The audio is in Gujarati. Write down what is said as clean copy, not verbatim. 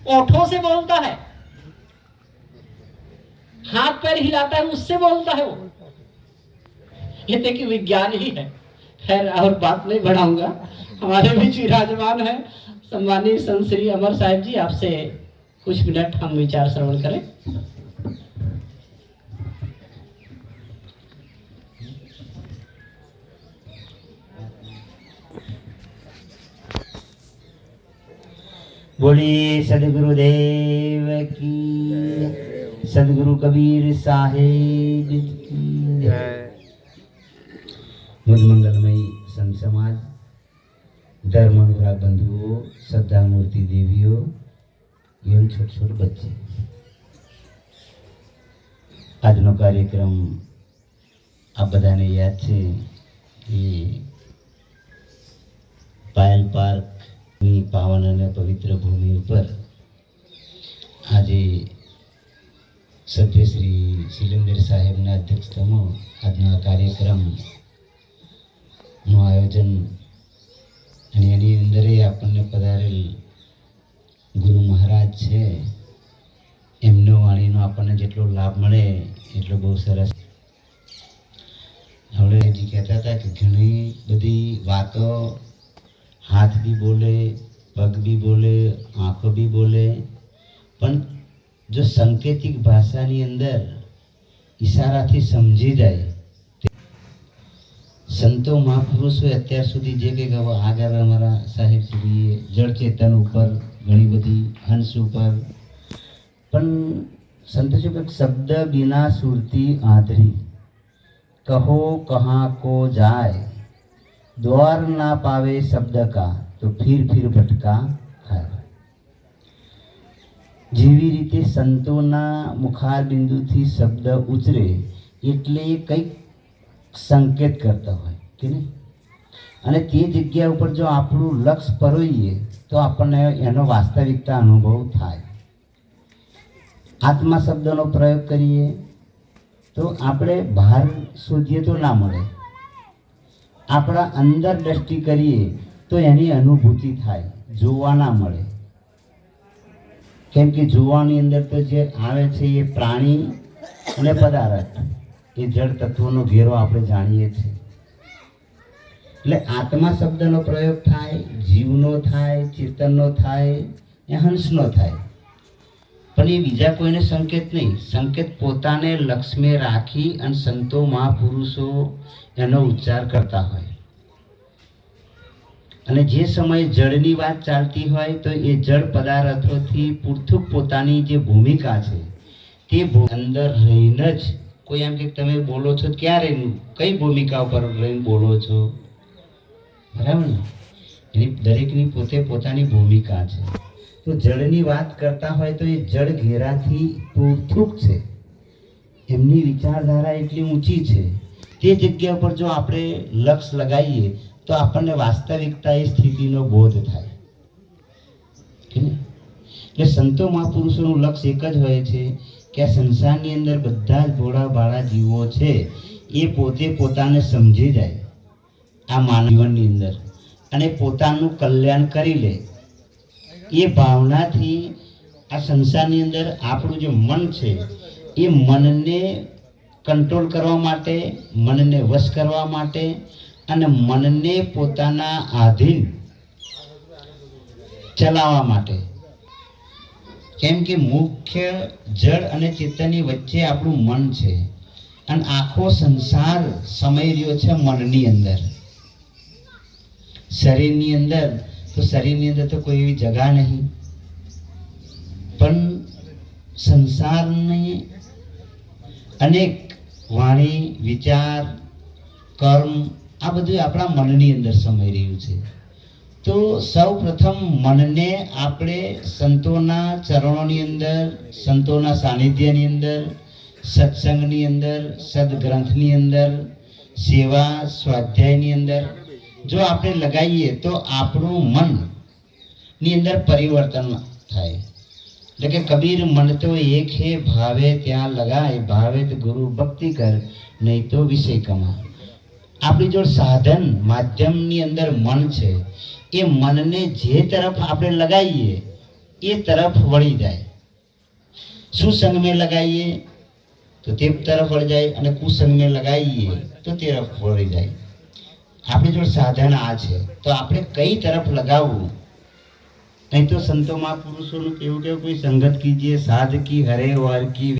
ओठों से बोलता है, हाथ पैर हिलाता है, उससे बोलता है वो। ये देखिए विज्ञान ही है। खैर और बात नहीं बढ़ाऊंगा। हमारे बीच विराजमान है सम्मानीय संत श्री अमर साहिब जी, आपसे कुछ मिनट हम विचार श्रवण करें। बोलिए सदगुरुदेव की, सदगुरु कबीर साहेब की जय। मुझ मंगलमयी संत समाज, धर्म अनुराग बंधुओं, श्रद्धा मूर्ति देवियों एवं छोटे छोटे बच्चे, આજનો કાર્યક્રમ આપ બધાને યાદ છે એ પાયલ પાર્કની પાવન અને પવિત્ર ભૂમિ ઉપર આજે સભ્ય શ્રી શિલેન્દ્ર સાહેબના અધ્યક્ષતામાં આજનો કાર્યક્રમનું આયોજન અને એની અંદર આપણને પધારેલ ગુરુ મહારાજ છે એમનો વાણીનો આપણને જેટલો લાભ મળે એટલો બહુ સરસ. આપણે જે કહેતા હતા કે ઘણી બધી વાતો હાથ બી બોલે, પગ બી બોલે, આંખો બી બોલે, પણ જો સાંકેતિક ભાષાની અંદર ઈશારાથી સમજી જાય. સંતો મહાપુરુષોએ અત્યાર સુધી જે કંઈક આગળ અમારા સાહેબ શ્રીએ જળ ચેતન ઉપર ઘણી બધી હંસ ઉપર પણ संत जो एक शब्द बिना सुरती आंधरी, कहो कहाँ को जाए, द्वार ना पावे शब्द का तो फिर भटका खाए. જેવી રીતે સંતોના મુખાર બિંદુથી શબ્દ ઉચરે એટલે કંઈક સંકેત કરતા હોય કે નહીં, અને તે જગ્યા ઉપર જો આપણું લક્ષ્ય પરોઈએ તો આપણને એનો વાસ્તવિકતા અનુભવ થાય. આત્મા શબ્દનો પ્રયોગ કરીએ તો આપણે બહાર શોધીએ તો ના મળે, આપણા અંદર દ્રષ્ટિ કરીએ તો એની અનુભૂતિ થાય, જોવા ના મળે. કેમ કે જોવાની અંદર તો જે આવે છે એ પ્રાણી અને પદાર્થ, એ જળ તત્વોનો ઘેરો આપણે જાણીએ છીએ. એટલે આત્મા શબ્દનો પ્રયોગ થાય, જીવનો થાય, ચેતનનો થાય, એ હંસનો થાય, પણ એ બીજા કોઈને સંકેત નહીં. સંકેત પોતાને લક્ષ્યમાં રાખી અને સંતો મહાપુરુષો એનો ઉચ્ચાર કરતા હોય. અને જે સમયે જળની વાત ચાલતી હોય તો એ જળ પદાર્થોથી પૂરતું પોતાની જે ભૂમિકા છે તે અંદર રહીને જ કોઈ એમ કે તમે બોલો છો ક્યાં રહીને, કઈ ભૂમિકા ઉપર રહીને બોલો છો, બરાબર ને? એની દરેકની પોતે પોતાની ભૂમિકા છે. તો જળની વાત કરતા હોય તો એ જળ ઘેરાથી પૃથુક છે, એમની વિચારધારા એટલી ઊંચી છે. તે જગ્યા પર જો આપણે લક્ષ્ય લગાવીએ તો આપણને વાસ્તવિકતા એ સ્થિતિનો બોધ થાય. એટલે સંતો મહાપુરુષોનું લક્ષ્ય એક જ હોય છે કે આ સંસારની અંદર બધા જ ભોળા ભાળા જીવો છે એ પોતે પોતાને સમજી જાય આ માનવ જીવનની અંદર અને પોતાનું કલ્યાણ કરી લે. એ ભાવનાથી આ સંસારની અંદર આપણું જે મન છે એ મનને કંટ્રોલ કરવા માટે, મનને વશ કરવા માટે અને મનને પોતાના આધીન ચલાવવા માટે. કેમ કે મુખ્ય જળ અને ચેતનની વચ્ચે આપણું મન છે અને આખો સંસાર સમય રહ્યો છે મનની અંદર. શરીરની અંદર તો શરીરની અંદર તો કોઈ એવી જગા નહીં, પણ સંસારની અનેક વાણી, વિચાર, કર્મ આ બધું આપણા મનની અંદર સમાઈ રહ્યું છે. તો સૌ પ્રથમ મનને આપણે સંતોના ચરણોની અંદર, સંતોના સાનિધ્યની અંદર, સત્સંગની અંદર, સદગ્રંથની અંદર, સેવા સ્વાધ્યાયની અંદર જો આપણે લગાવીએ તો આપણું મનની અંદર પરિવર્તન થાય. એટલે કે કબીર મન તો એક હે, ભાવે ત્યાં લગાય, ભાવે તો ગુરુ ભક્તિ કર, નહીં તો વિષય કમા. આપણી જોડે સાધન માધ્યમની અંદર મન છે, એ મનને જે તરફ આપણે લગાવીએ એ તરફ વળી જાય. સુસંગ में लगाइए તો તે તરફ વળી જાય અને કુસંગ में लगाइए તો તે તરફ વળી જાય. આપણી જોડે સાધન આ છે, તો આપણે કઈ તરફ લગાવવું? નહીં તો સંતો મહાપુરુષોનું કેવું કેવું કોઈ સંગત કીજીએ સાધ કી હરે વાર કી